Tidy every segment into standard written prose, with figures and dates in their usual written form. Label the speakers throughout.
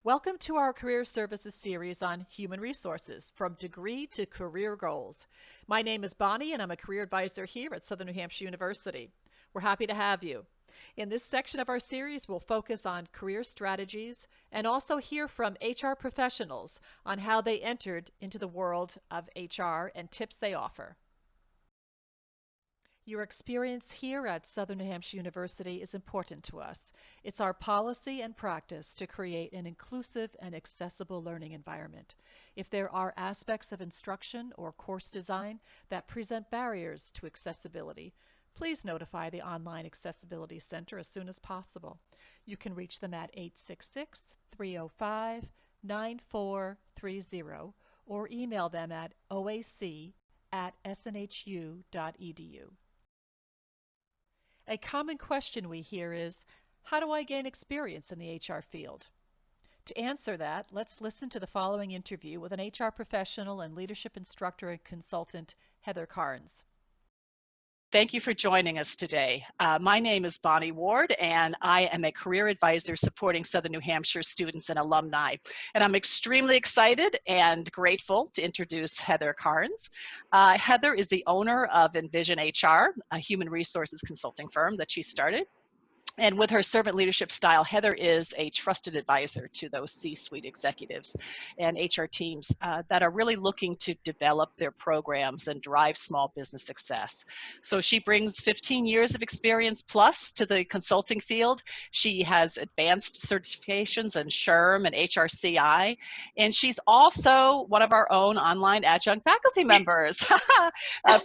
Speaker 1: Welcome to our Career Services series on human resources, from degree to career goals. My name is Bonnie, and I'm a career advisor here at Southern New Hampshire University. We're happy to have you. In this section of our series, we'll focus on career strategies and also hear from HR professionals on how they entered into the world of HR and tips they offer. Your experience here at Southern New Hampshire University is important to us. It's our policy and practice to create an inclusive and accessible learning environment. If there are aspects of instruction or course design that present barriers to accessibility, please notify the Online Accessibility Center as soon as possible. You can reach them at 866-305-9430 or email them at oac@snhu.edu. A common question we hear is, how do I gain experience in the HR field? To answer that, let's listen to the following interview with an HR professional and leadership instructor and consultant, Heather Carnes.
Speaker 2: Thank you for joining us today. My name is Bonnie Ward, and I am a career advisor supporting Southern New Hampshire students and alumni. And I'm extremely excited and grateful to introduce Heather Carnes. Heather is the owner of Envision HR, a human resources consulting firm that she started. And with her servant leadership style, Heather is a trusted advisor to those C-suite executives and HR teams that are really looking to develop their programs and drive small business success. So she brings 15 years of experience plus to the consulting field. She has advanced certifications in SHRM and HRCI, and she's also one of our own online adjunct faculty members for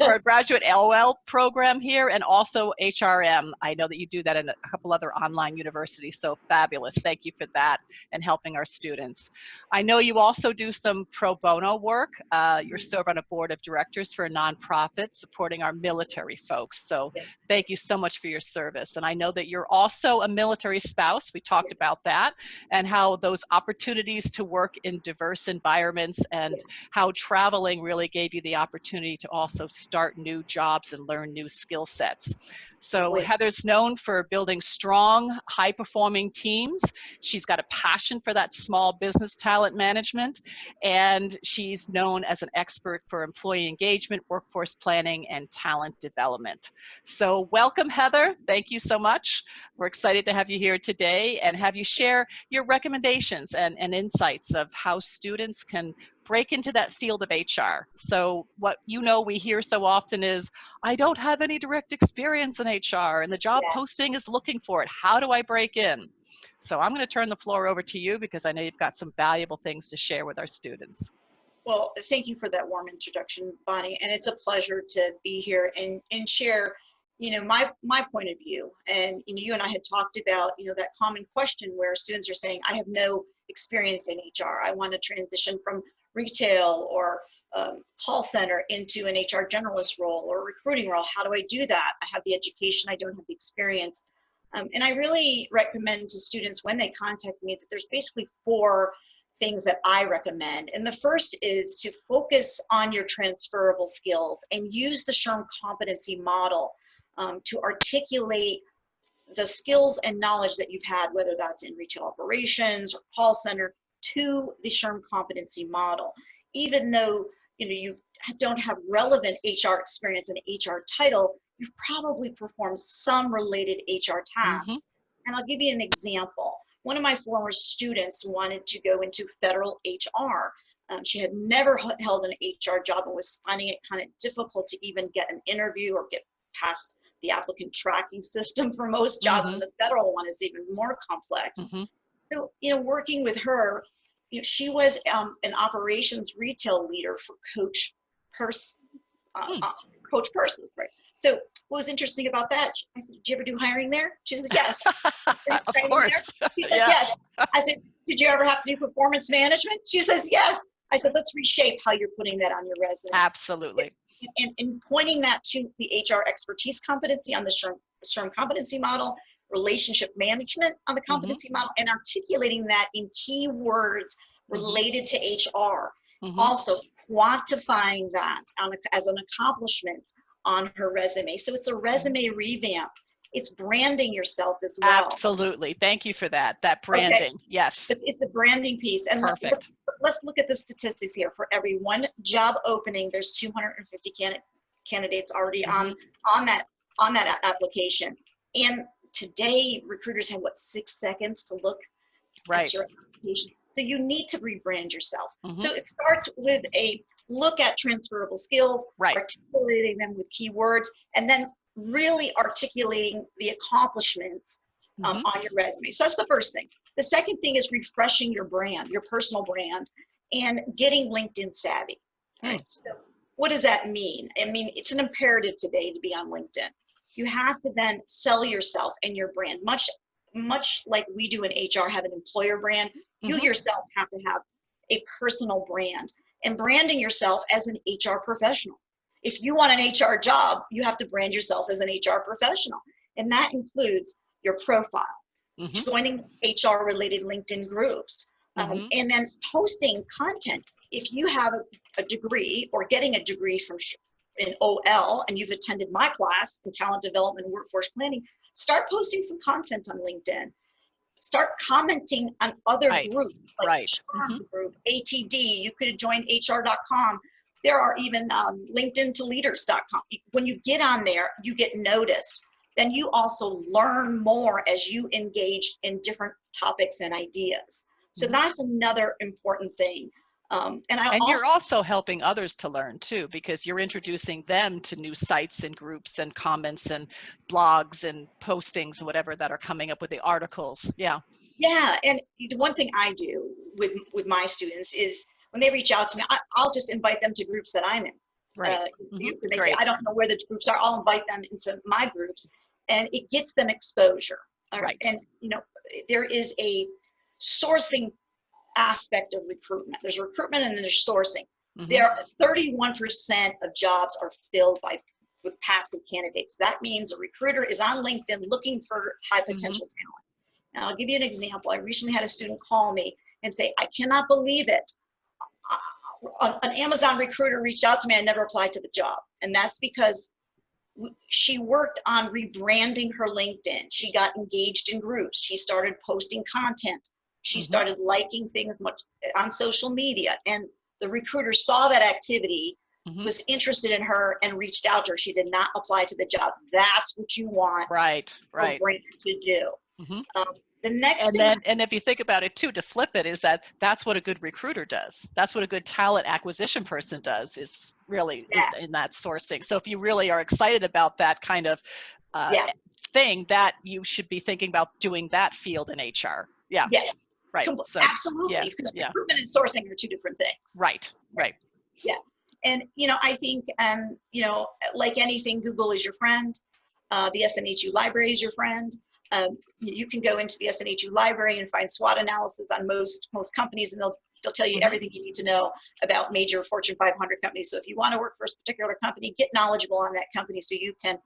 Speaker 2: our graduate LOL program here, and also HRM. I know that you do that in a couple other online universities, so fabulous. Thank you for that and helping our students. I know you also do some pro bono work. You're serve on a board of directors for a nonprofit supporting our military folks. So thank you so much for your service. And I know that you're also a military spouse. We talked about that and how those opportunities to work in diverse environments and how traveling really gave you the opportunity to also start new jobs and learn new skill sets. So Heather's known for building strong, high-performing teams. She's got a passion for that small business talent management, and she's known as an expert for employee engagement, workforce planning, and talent development. So welcome, Heather. Thank you so much. We're excited to have you here today and have you share your recommendations and insights of how students can break into that field of HR. So what we hear so often is, I don't have any direct experience in HR and the job posting is looking for it. How do I break in? So I'm going to turn the floor over to you because I know you've got some valuable things to share with our students.
Speaker 3: Well, thank you for that warm introduction, Bonnie. And it's a pleasure to be here and share, my point of view. And you and I had talked about, that common question where students are saying, I have no experience in HR. I want to transition from retail or call center into an HR generalist role or recruiting role. How do I do that? I have the education, I don't have the experience. And I really recommend to students when they contact me that there's basically 4 things that I recommend. And the first is to focus on your transferable skills and use the SHRM competency model to articulate the skills and knowledge that you've had, whether that's in retail operations or call center, to the SHRM competency model. Even though you don't have relevant HR experience and HR title, you've probably performed some related HR tasks. And I'll give you an example. One of my former students wanted to go into federal HR. She had never held an HR job and was finding it kind of difficult to even get an interview or get past the applicant tracking system for most jobs, and the federal one is even more complex. So, working with her, she was an operations retail leader for Coach Persons, right? So what was interesting about that? I said, did you ever do hiring there? She says, yes.
Speaker 2: Of course.
Speaker 3: She says, yes. I said, did you ever have to do performance management? She says, yes. I said, let's reshape how you're putting that on your resume.
Speaker 2: Absolutely.
Speaker 3: And pointing that to the HR expertise competency on the SHRM competency model, relationship management on the competency model, and articulating that in key words related to HR. Also quantifying that as an accomplishment on her resume. So it's a resume revamp. It's branding yourself as well.
Speaker 2: Absolutely. Thank you for that. That branding.
Speaker 3: Okay.
Speaker 2: Yes.
Speaker 3: It's a branding piece. And
Speaker 2: Perfect.
Speaker 3: let's look at the statistics here. For every one job opening, there's 250 candidates already on that application. And today, recruiters have 6 seconds to look at your application. So you need to rebrand yourself. So it starts with a look at transferable skills, articulating them with keywords, and then really articulating the accomplishments on your resume. So that's the first thing. The second thing is refreshing your brand, your personal brand, and getting LinkedIn savvy. Right? So what does that mean? I mean, it's an imperative today to be on LinkedIn. You have to then sell yourself and your brand, much like we do in HR, have an employer brand. You yourself have to have a personal brand, and branding yourself as an HR professional. If you want an HR job, you have to brand yourself as an HR professional. And that includes your profile, joining HR related LinkedIn groups, and then posting content. If you have a degree or getting a degree from in OL and you've attended my class in talent development and workforce planning, start posting some content on LinkedIn. Start commenting on other groups, like SHRM group, ATD. You could join HR.com. There are even LinkedIn to leaders.com. When you get on there, you get noticed. Then you also learn more as you engage in different topics and ideas. So that's another important thing. And
Speaker 2: you're also helping others to learn too, because you're introducing them to new sites and groups and comments and blogs and postings and whatever that are coming up with the articles. Yeah.
Speaker 3: And the one thing I do with my students is when they reach out to me, I'll just invite them to groups that I'm in. They say, I don't know where the groups are. I'll invite them into my groups, and it gets them exposure. And there is a sourcing aspect of recruitment. There's recruitment and then there's sourcing. There are 31% of jobs are filled with passive candidates. That means a recruiter is on LinkedIn looking for high potential talent. Now I'll give you an example. I recently had a student call me and say, I cannot believe it. An Amazon recruiter reached out to me. I never applied to the job. And that's because she worked on rebranding her LinkedIn. She got engaged in groups. She started posting content. She started liking things much on social media, and the recruiter saw that activity, was interested in her, and reached out to her. She did not apply to the job. That's what you want a brand to do. The next thing,
Speaker 2: and if you think about it too, to flip it, is that's what a good recruiter does. That's what a good talent acquisition person does, is really in that sourcing. So if you really are excited about that kind of thing, that you should be thinking about doing that field in HR. Yeah.
Speaker 3: Yes.
Speaker 2: Right.
Speaker 3: So, absolutely. Because recruitment and sourcing are two different things.
Speaker 2: Right.
Speaker 3: Yeah. And, I think, like anything, Google is your friend. The SNHU library is your friend. You can go into the SNHU library and find SWOT analysis on most companies, and they'll tell you everything you need to know about major Fortune 500 companies. So if you want to work for a particular company, get knowledgeable on that company so you can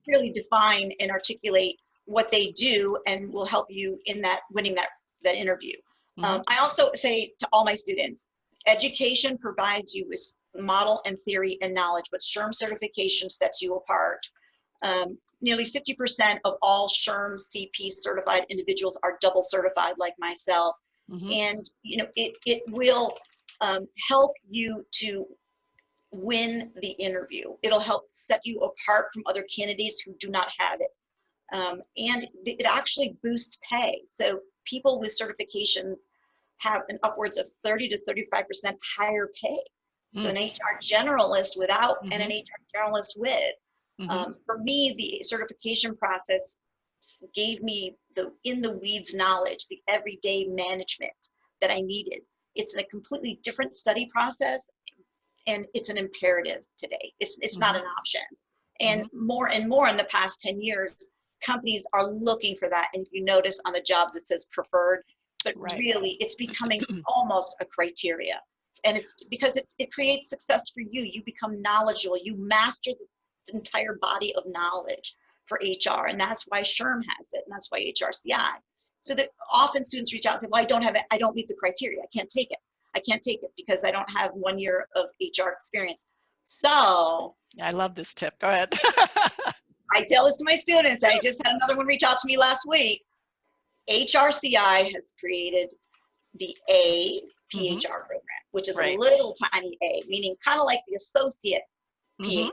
Speaker 3: really define and articulate what they do, and will help you in winning that interview. I also say to all my students, education provides you with model and theory and knowledge, but SHRM certification sets you apart. Nearly 50% of all SHRM CP certified individuals are double certified like myself. And it will help you to win the interview. It'll help set you apart from other candidates who do not have it. And it actually boosts pay. So people with certifications have an upwards of 30 to 35% higher pay. So an HR generalist without and an HR generalist with. For me, the certification process gave me the in the weeds knowledge, the everyday management that I needed. It's a completely different study process, and it's an imperative today. It's not an option. And more in the past 10 years, companies are looking for that. And you notice on the jobs it says preferred, but really it's becoming almost a criteria. And it's because it creates success for you. You become knowledgeable. You master the entire body of knowledge for HR. And that's why SHRM has it. And that's why HRCI. So that often students reach out and say, well, I don't meet the criteria. I can't take it. I can't take it because I don't have 1 year of HR experience. So
Speaker 2: I love this tip. Go ahead.
Speaker 3: I tell this to my students. I just had another one reach out to me last week. HRCI has created the APHR program, which is
Speaker 2: Right.
Speaker 3: a little tiny A, meaning kind of like the associate PHR.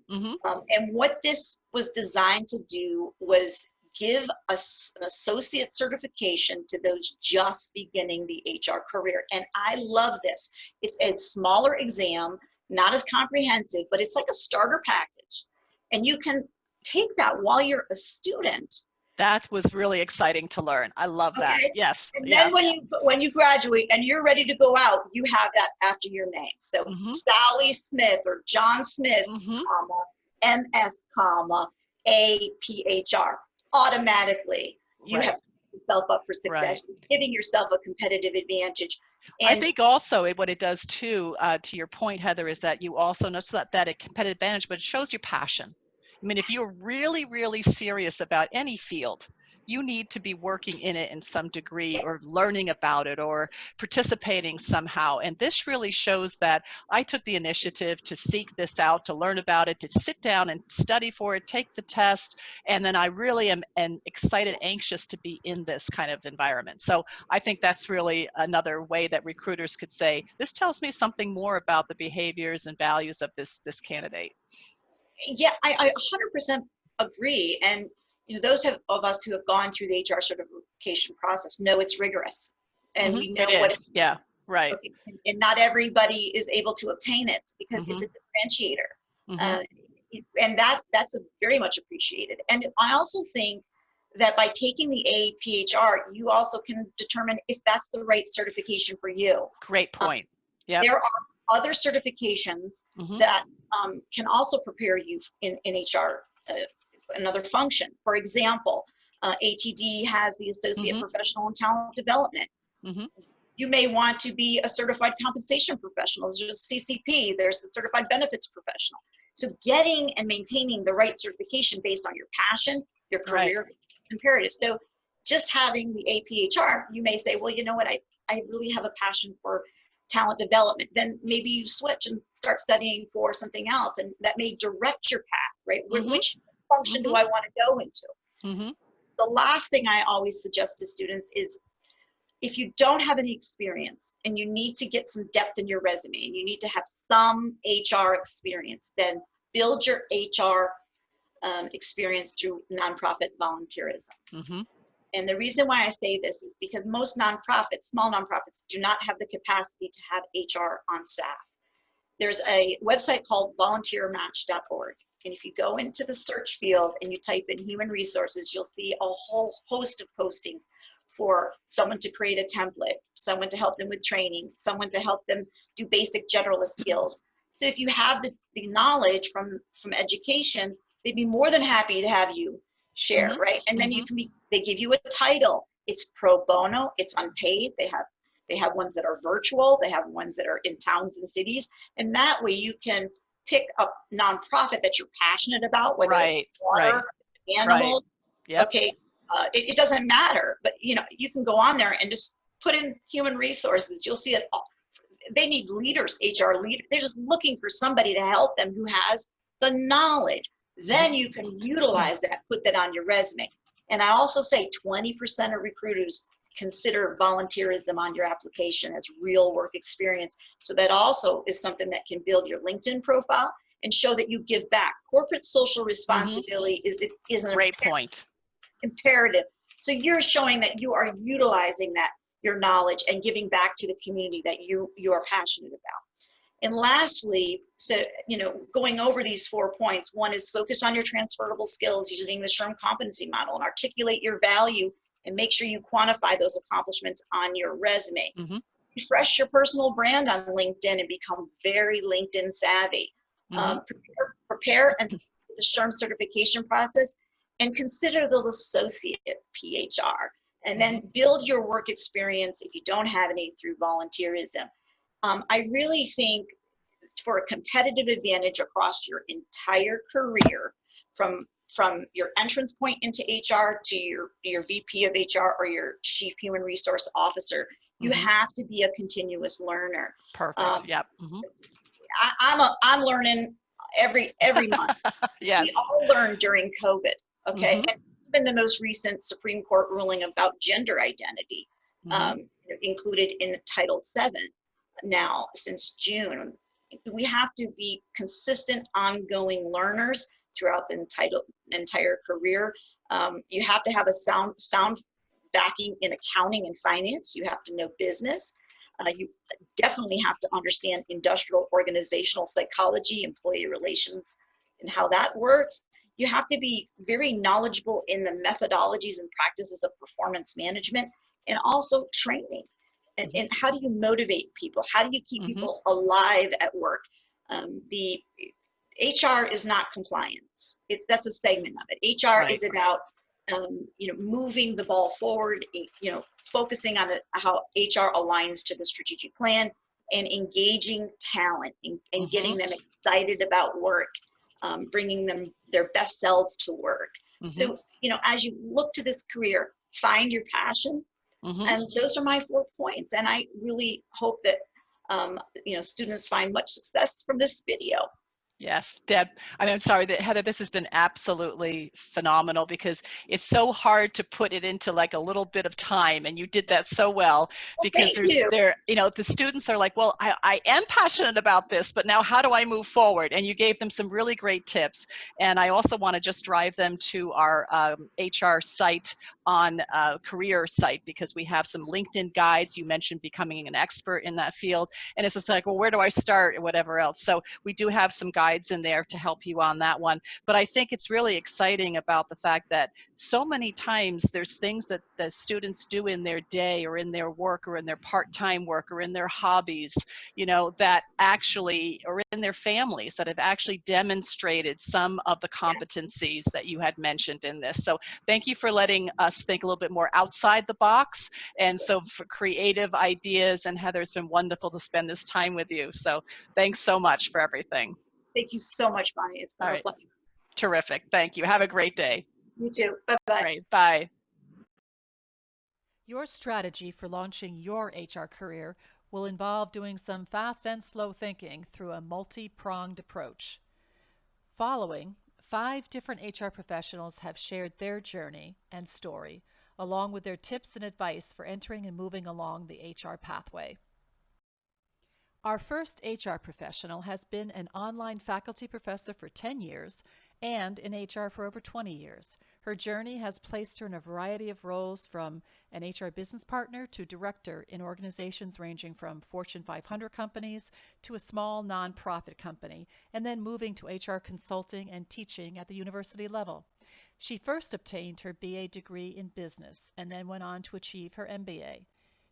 Speaker 3: And what this was designed to do was give us an associate certification to those just beginning the HR career. And I love this. It's a smaller exam, not as comprehensive, but it's like a starter package. And you can take that while you're a student.
Speaker 2: That was really exciting to learn. I love that.
Speaker 3: Okay.
Speaker 2: Yes.
Speaker 3: And
Speaker 2: Yeah.
Speaker 3: then when you graduate and you're ready to go out, you have that after your name. So Sally Smith or John Smith, comma, MS, comma, APHR. Automatically, you have set yourself up for success, giving yourself a competitive advantage. And
Speaker 2: I think also what it does too, to your point, Heather, is that you also know that a competitive advantage, but it shows your passion. I mean, if you're really, really serious about any field, you need to be working in it in some degree or learning about it or participating somehow. And this really shows that I took the initiative to seek this out, to learn about it, to sit down and study for it, take the test. And then I really am excited, anxious to be in this kind of environment. So I think that's really another way that recruiters could say, this tells me something more about the behaviors and values of this candidate.
Speaker 3: Yeah, I 100% agree. And those of us who have gone through the HR certification process know it's rigorous, and we know what it's.
Speaker 2: Yeah, right.
Speaker 3: Okay. And not everybody is able to obtain it because it's a differentiator, and that's very much appreciated. And I also think that by taking the APHR, you also can determine if that's the right certification for you.
Speaker 2: Great point. Yeah.
Speaker 3: There are other certifications that can also prepare you in HR, another function. For example, ATD has the Associate Professional in Talent Development. You may want to be a Certified Compensation Professional. There's CCP, there's the Certified Benefits Professional. So getting and maintaining the right certification based on your passion, your career imperative. So just having the APHR, you may say, well, you know what, I really have a passion for talent development. Then maybe you switch and start studying for something else, and that may direct your path, right? Which function do I want to go into? The last thing I always suggest to students is, if you don't have any experience and you need to get some depth in your resume and you need to have some HR experience, then build your HR experience through nonprofit volunteerism. And the reason why I say this is because most nonprofits, small nonprofits, do not have the capacity to have HR on staff. There's a website called volunteermatch.org. And if you go into the search field and you type in human resources, you'll see a whole host of postings for someone to create a template, someone to help them with training, someone to help them do basic generalist skills. So if you have the knowledge from education, they'd be more than happy to have you share, right? And then you can they give you a title. It's pro bono, it's unpaid. They have ones that are virtual, they have ones that are in towns and cities. And that way you can pick a nonprofit that you're passionate about, whether it's water, animals, okay, it doesn't matter, but you can go on there and just put in human resources. You'll see it. They need leaders, HR leaders. They're just looking for somebody to help them who has the knowledge. Then you can utilize that, put that on your resume. And I also say 20% of recruiters consider volunteerism on your application as real work experience. So that also is something that can build your LinkedIn profile and show that you give back. Corporate social responsibility is an
Speaker 2: great point.
Speaker 3: Imperative. So you're showing that you are utilizing your knowledge and giving back to the community that you are passionate about. And lastly, so going over these 4 points, one is focus on your transferable skills using the SHRM competency model and articulate your value and make sure you quantify those accomplishments on your resume. Refresh your personal brand on LinkedIn and become very LinkedIn savvy. Prepare and the SHRM certification process, and consider the associate PHR, and then build your work experience if you don't have any through volunteerism. I really think for a competitive advantage across your entire career, from your entrance point into HR to your VP of HR or your Chief Human Resource Officer, you have to be a continuous learner.
Speaker 2: Perfect. Yep.
Speaker 3: I'm learning every month.
Speaker 2: Yes.
Speaker 3: We all learned during COVID, okay?
Speaker 2: Mhm.
Speaker 3: And even the most recent Supreme Court ruling about gender identity,
Speaker 2: Mhm.
Speaker 3: included in Title VII now since June. We have to be consistent, ongoing learners throughout the entire career. You have to have a sound backing in accounting and finance. You have to know business. You definitely have to understand industrial organizational psychology, employee relations, and how that works. You have to be very knowledgeable in the methodologies and practices of performance management, and also training. And how do you motivate people? How do you keep
Speaker 2: Mhm.
Speaker 3: people alive at work? The HR is not compliance. That's a segment of it. HR
Speaker 2: Right.
Speaker 3: is about moving the ball forward. Focusing on how HR aligns to the strategic plan and engaging talent and
Speaker 2: Mhm.
Speaker 3: getting them excited about work, bringing them their best selves to work.
Speaker 2: Mhm.
Speaker 3: So, as you look to this career, find your passion.
Speaker 2: Mhm.
Speaker 3: And those are my 4 points. And I really hope that, students find much success from this video.
Speaker 2: Yes, Deb. I'm sorry that Heather, this has been absolutely phenomenal because it's so hard to put it into like a little bit of time, and you did that so well
Speaker 3: Well,
Speaker 2: because
Speaker 3: thank you.
Speaker 2: the students are like, well, I am passionate about this, but now how do I move forward? And you gave them some really great tips. And I also want to just drive them to our HR site on career site because we have some LinkedIn guides. You mentioned becoming an expert in that field, and it's just like, well, where do I start or whatever else. So we do have some guides in there to help you on that one. But I think it's really exciting about the fact that so many times there's things that the students do in their day or in their work or in their part-time work or in their hobbies, that actually, or in their families that have actually demonstrated some of the competencies that you had mentioned in this. So thank you for letting us think a little bit more outside the box. And so for creative ideas, and Heather, it's been wonderful to spend this time with you. So thanks so much for everything.
Speaker 3: Thank you so much, Bonnie. It's been
Speaker 2: All
Speaker 3: a
Speaker 2: right.
Speaker 3: pleasure.
Speaker 2: Terrific. Thank you. Have a great day.
Speaker 3: You too. Bye-bye.
Speaker 2: Great. Bye.
Speaker 1: Your strategy for launching your HR career will involve doing some fast and slow thinking through a multi-pronged approach. Following, 5 different HR professionals have shared their journey and story, along with their tips and advice for entering and moving along the HR pathway. Our first HR professional has been an online faculty professor for 10 years and in HR for over 20 years. Her journey has placed her in a variety of roles from an HR business partner to director in organizations ranging from Fortune 500 companies to a small nonprofit company, and then moving to HR consulting and teaching at the university level. She first obtained her BA degree in business and then went on to achieve her MBA.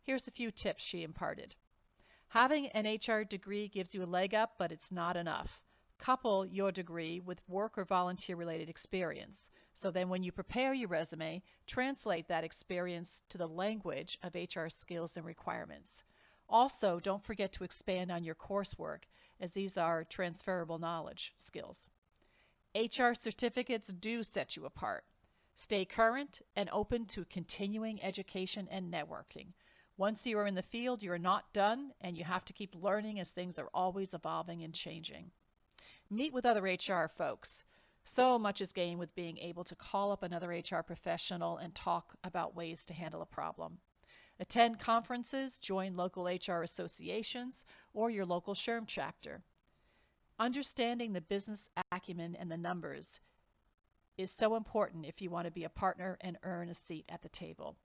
Speaker 1: Here's a few tips she imparted. Having an HR degree gives you a leg up, but it's not enough. Couple your degree with work or volunteer related experience. So then when you prepare your resume, translate that experience to the language of HR skills and requirements. Also, don't forget to expand on your coursework, as these are transferable knowledge skills. HR certificates do set you apart. Stay current and open to continuing education and networking. Once you are in the field, you're not done, and you have to keep learning as things are always evolving and changing. Meet with other HR folks. So much is gained with being able to call up another HR professional and talk about ways to handle a problem. Attend conferences, join local HR associations, or your local SHRM chapter. Understanding the business acumen and the numbers is so important if you want to be a partner and earn a seat at the table.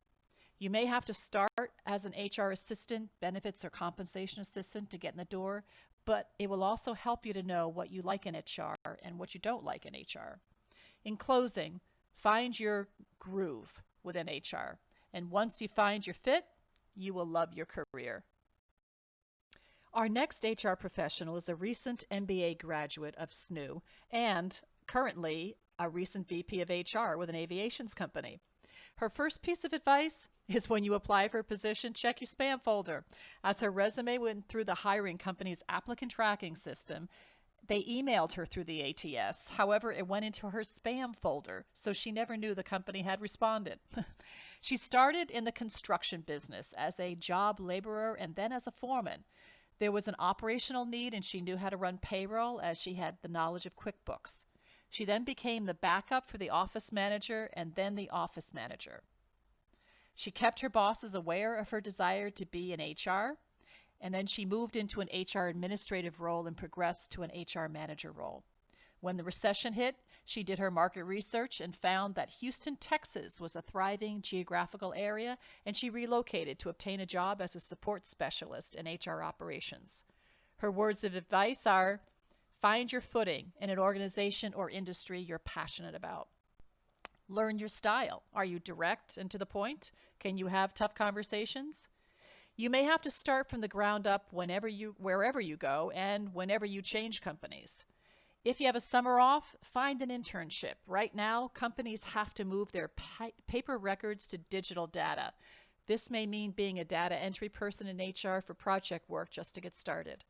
Speaker 1: You may have to start as an HR assistant, benefits or compensation assistant to get in the door, but it will also help you to know what you like in HR and what you don't like in HR. In closing, find your groove within HR, and once you find your fit, you will love your career. Our next HR professional is a recent MBA graduate of SNU and currently a recent VP of HR with an aviations company. Her first piece of advice is when you apply for a position, check your spam folder. As her resume went through the hiring company's applicant tracking system, they emailed her through the ATS. However, it went into her spam folder, so she never knew the company had responded. She started in the construction business as a job laborer and then as a foreman. There was an operational need and she knew how to run payroll as she had the knowledge of QuickBooks. She then became the backup for the office manager and then the office manager. She kept her bosses aware of her desire to be in HR, and then she moved into an HR administrative role and progressed to an HR manager role. When the recession hit, she did her market research and found that Houston, Texas was a thriving geographical area, and she relocated to obtain a job as a support specialist in HR operations. Her words of advice are, find your footing in an organization or industry you're passionate about. Learn your style. Are you direct and to the point? Can you have tough conversations? You may have to start from the ground up wherever you go and whenever you change companies. If you have a summer off, find an internship. Right now, companies have to move their paper records to digital data. This may mean being a data entry person in HR for project work just to get started.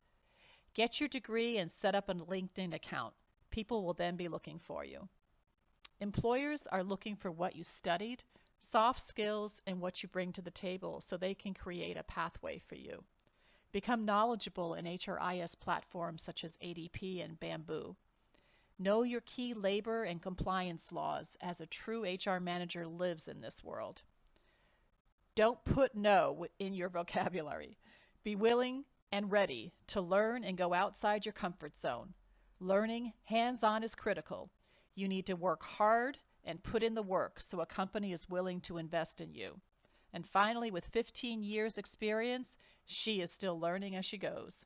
Speaker 1: Get your degree and set up a LinkedIn account. People will then be looking for you. Employers are looking for what you studied, soft skills, and what you bring to the table so they can create a pathway for you. Become knowledgeable in HRIS platforms such as ADP and Bamboo. Know your key labor and compliance laws as a true HR manager lives in this world. Don't put no in your vocabulary. Be willing and ready to learn and go outside your comfort zone. Learning hands-on is critical. You need to work hard and put in the work so a company is willing to invest in you. And finally, with 15 years experience, she is still learning as she goes.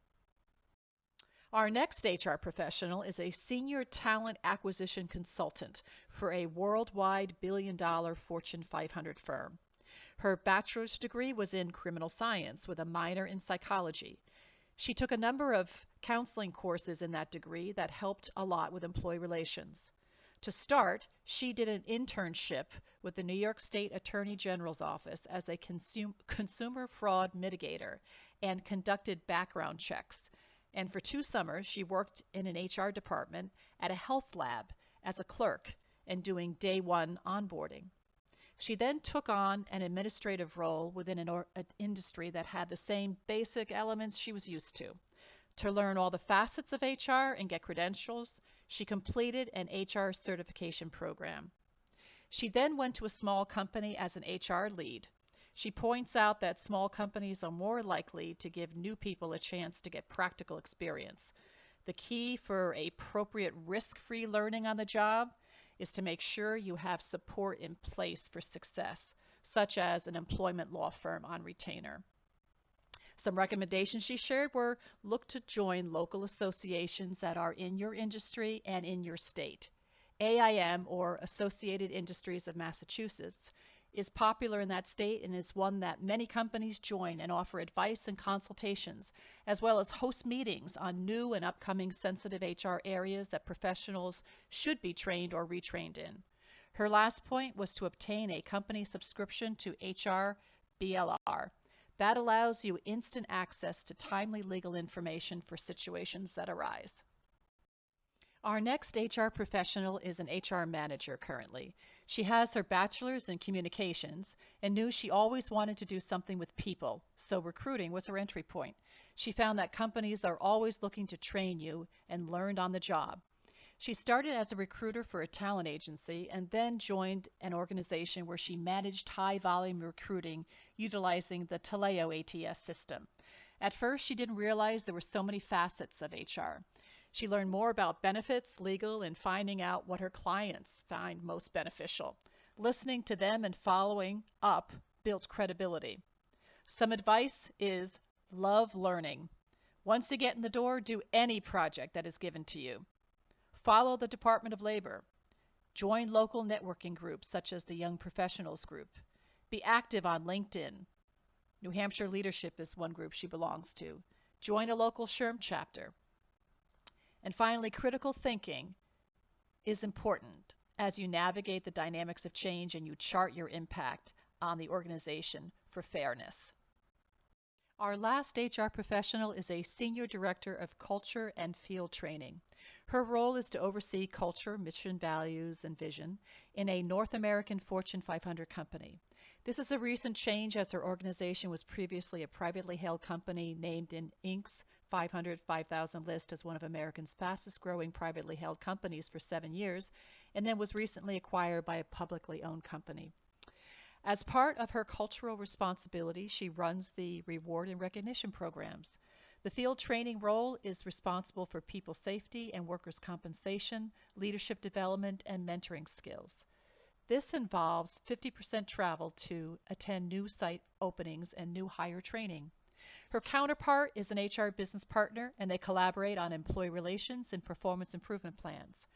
Speaker 1: Our next HR professional is a senior talent acquisition consultant for a worldwide billion-dollar Fortune 500 firm. Her bachelor's degree was in criminal science with a minor in psychology. She took a number of counseling courses in that degree that helped a lot with employee relations. To start, she did an internship with the New York State Attorney General's office as a consumer fraud mitigator and conducted background checks. And for 2 summers, she worked in an HR department at a health lab as a clerk and doing day one onboarding. She then took on an administrative role within an industry that had the same basic elements she was used to. To learn all the facets of HR and get credentials, she completed an HR certification program. She then went to a small company as an HR lead. She points out that small companies are more likely to give new people a chance to get practical experience. The key for appropriate risk-free learning on the job is to make sure you have support in place for success, such as an employment law firm on retainer. Some recommendations she shared were look to join local associations that are in your industry and in your state. AIM, or Associated Industries of Massachusetts, is popular in that state and is one that many companies join and offer advice and consultations, as well as host meetings on new and upcoming sensitive HR areas that professionals should be trained or retrained in. Her last point was to obtain a company subscription to HR BLR. That allows you instant access to timely legal information for situations that arise. Our next HR professional is an HR manager currently. She has her bachelor's in communications and knew she always wanted to do something with people, so recruiting was her entry point. She found that companies are always looking to train you and learned on the job. She started as a recruiter for a talent agency and then joined an organization where she managed high-volume recruiting utilizing the Taleo ATS system. At first, she didn't realize there were so many facets of HR. She learned more about benefits, legal, and finding out what her clients find most beneficial. Listening to them and following up built credibility. Some advice is love learning. Once you get in the door, do any project that is given to you. Follow the Department of Labor. Join local networking groups such as the Young Professionals Group. Be active on LinkedIn. New Hampshire Leadership is one group she belongs to. Join a local SHRM chapter. And finally, critical thinking is important as you navigate the dynamics of change and you chart your impact on the organization for fairness. Our last HR professional is a Senior Director of Culture and Field Training. Her role is to oversee culture, mission, values, and vision in a North American Fortune 500 company. This is a recent change as her organization was previously a privately held company named in Inc.'s 500-5,000 list as one of America's fastest growing privately held companies for 7 years, and then was recently acquired by a publicly owned company. As part of her cultural responsibility, she runs the reward and recognition programs. The field training role is responsible for people safety and workers' compensation, leadership development, and mentoring skills. This involves 50% travel to attend new site openings and new hire training. Her counterpart is an HR business partner, and they collaborate on employee relations and performance improvement plans.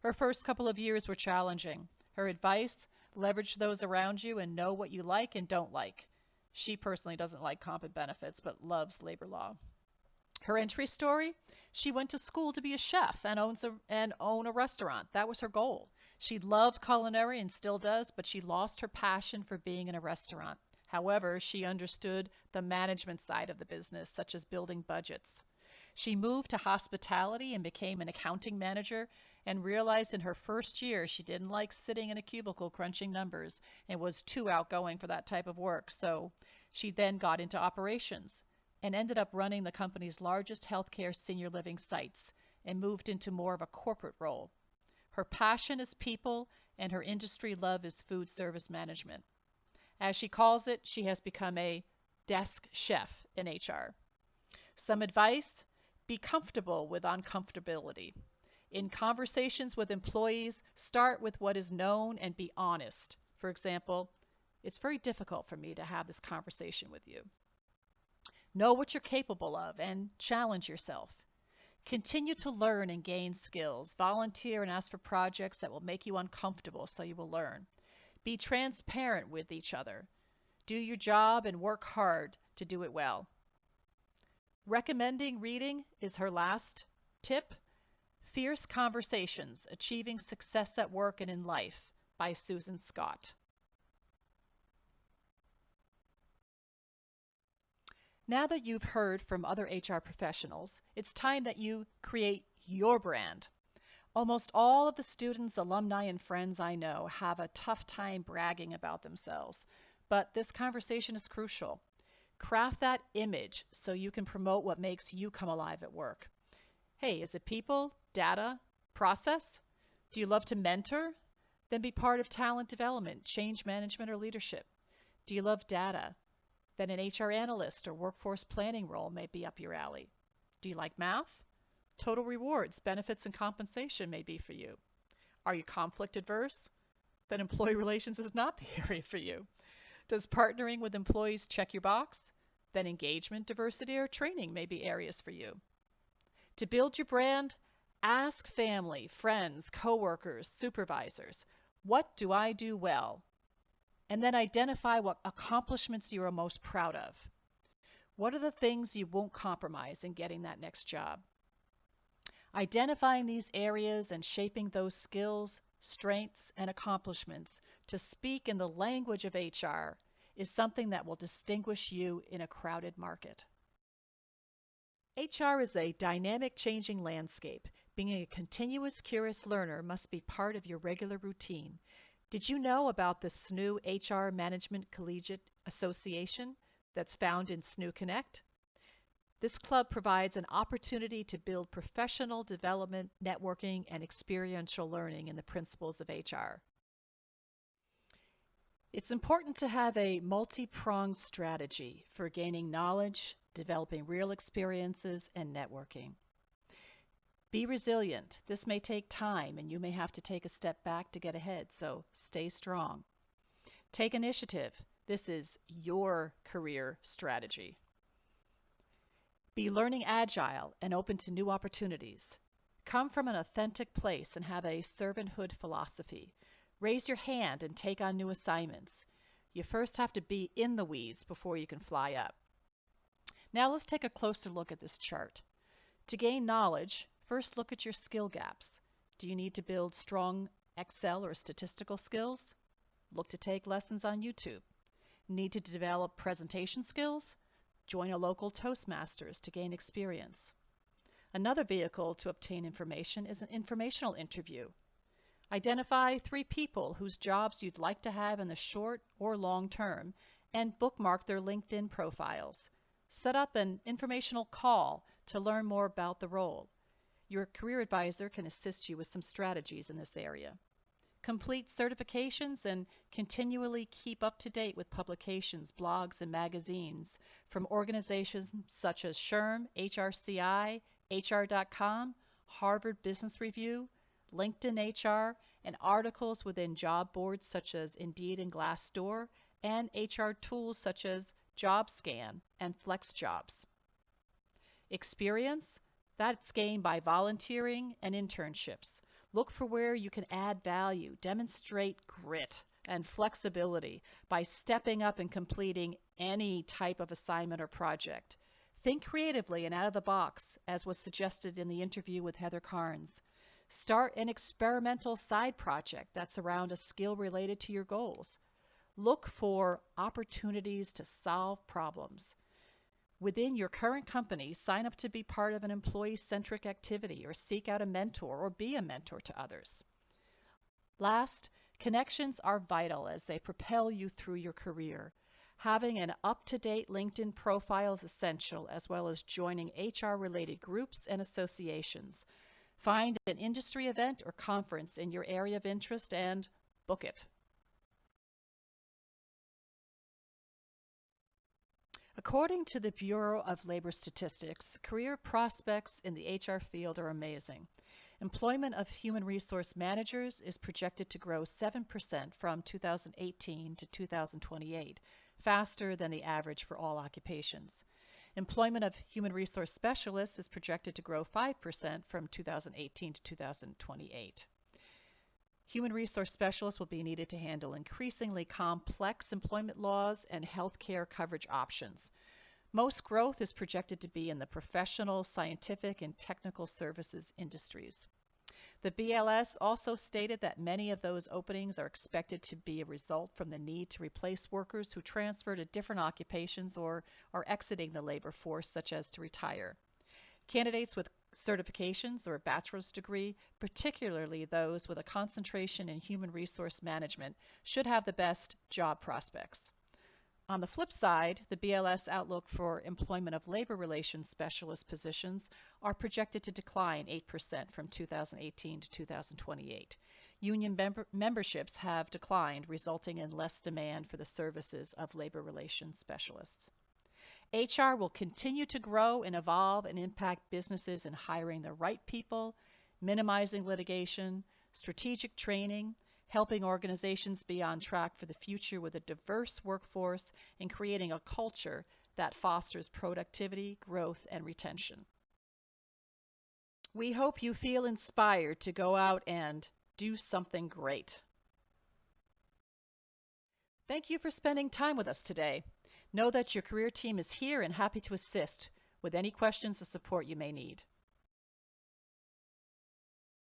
Speaker 1: Her first couple of years were challenging. Her advice: leverage those around you and know what you like and don't like. She personally doesn't like comp and benefits, but loves labor law. Her entry story: she went to school to be a chef and own a restaurant. That was her goal. She loved culinary and still does, but she lost her passion for being in a restaurant. However, she understood the management side of the business, such as building budgets. She moved to hospitality and became an accounting manager, and realized in her first year she didn't like sitting in a cubicle crunching numbers and was too outgoing for that type of work. So she then got into operations and ended up running the company's largest healthcare senior living sites and moved into more of a corporate role. Her passion is people, and her industry love is food service management. As she calls it, she has become a desk chef in HR. Some advice: be comfortable with uncomfortability. In conversations with employees, start with what is known and be honest. For example, it's very difficult for me to have this conversation with you. Know what you're capable of and challenge yourself. Continue to learn and gain skills. Volunteer and ask for projects that will make you uncomfortable so you will learn. Be transparent with each other. Do your job and work hard to do it well. Recommending reading is her last tip. Fierce Conversations: Achieving Success at Work and in Life by Susan Scott. Now that you've heard from other HR professionals, it's time that you create your brand. Almost all of the students, alumni, and friends I know have a tough time bragging about themselves, but this conversation is crucial. Craft that image so you can promote what makes you come alive at work. Hey, is it people, data, process? Do you love to mentor? Then be part of talent development, change management, or leadership. Do you love data? Then an HR analyst or workforce planning role may be up your alley. Do you like math? Total rewards, benefits, and compensation may be for you. Are you conflict adverse? Then employee relations is not the area for you. Does partnering with employees check your box? Then engagement, diversity, or training may be areas for you. To build your brand, ask family, friends, coworkers, supervisors, what do I do well? And then identify what accomplishments you are most proud of. What are the things you won't compromise in getting that next job? Identifying these areas and shaping those skills, strengths, and accomplishments to speak in the language of HR is something that will distinguish you in a crowded market. HR is a dynamic, changing landscape. Being a continuous, curious learner must be part of your regular routine. Did you know about the SNU HR Management Collegiate Association that's found in SNU Connect? This club provides an opportunity to build professional development, networking, and experiential learning in the principles of HR. It's important to have a multi-pronged strategy for gaining knowledge, developing real experiences, and networking. Be resilient. This may take time, and you may have to take a step back to get ahead, so stay strong. Take initiative. This is your career strategy. Be learning agile and open to new opportunities. Come from an authentic place and have a servanthood philosophy. Raise your hand and take on new assignments. You first have to be in the weeds before you can fly up. Now let's take a closer look at this chart. To gain knowledge, first look at your skill gaps. Do you need to build strong Excel or statistical skills? Look to take lessons on YouTube. Need to develop presentation skills? Join a local Toastmasters to gain experience. Another vehicle to obtain information is an informational interview. Identify 3 people whose jobs you'd like to have in the short or long term and bookmark their LinkedIn profiles. Set up an informational call to learn more about the role. Your career advisor can assist you with some strategies in this area. Complete certifications and continually keep up to date with publications, blogs, and magazines from organizations such as SHRM, HRCI, HR.com, Harvard Business Review, LinkedIn HR, and articles within job boards such as Indeed and Glassdoor, and HR tools such as JobScan and FlexJobs. Experience, that's gained by volunteering and internships. Look for where you can add value, demonstrate grit and flexibility by stepping up and completing any type of assignment or project. Think creatively and out of the box, as was suggested in the interview with Heather Carnes. Start an experimental side project that's around a skill related to your goals. Look for opportunities to solve problems. Within your current company, sign up to be part of an employee-centric activity or seek out a mentor or be a mentor to others. Last, connections are vital as they propel you through your career. Having an up-to-date LinkedIn profile is essential, as well as joining HR-related groups and associations. Find an industry event or conference in your area of interest and book it. According to the Bureau of Labor Statistics, career prospects in the HR field are amazing. Employment of human resource managers is projected to grow 7% from 2018 to 2028, faster than the average for all occupations. Employment of human resource specialists is projected to grow 5% from 2018 to 2028. Human resource specialists will be needed to handle increasingly complex employment laws and healthcare coverage options. Most growth is projected to be in the professional, scientific, and technical services industries. The BLS also stated that many of those openings are expected to be a result from the need to replace workers who transfer to different occupations or are exiting the labor force, such as to retire. Candidates with certifications or a bachelor's degree, particularly those with a concentration in human resource management, should have the best job prospects. On the flip side, the BLS outlook for employment of labor relations specialist positions are projected to decline 8% from 2018 to 2028. Union memberships have declined, resulting in less demand for the services of labor relations specialists. HR will continue to grow and evolve and impact businesses in hiring the right people, minimizing litigation, strategic training, helping organizations be on track for the future with a diverse workforce, and creating a culture that fosters productivity, growth, and retention. We hope you feel inspired to go out and do something great. Thank you for spending time with us today. Know that your career team is here and happy to assist with any questions or support you may need.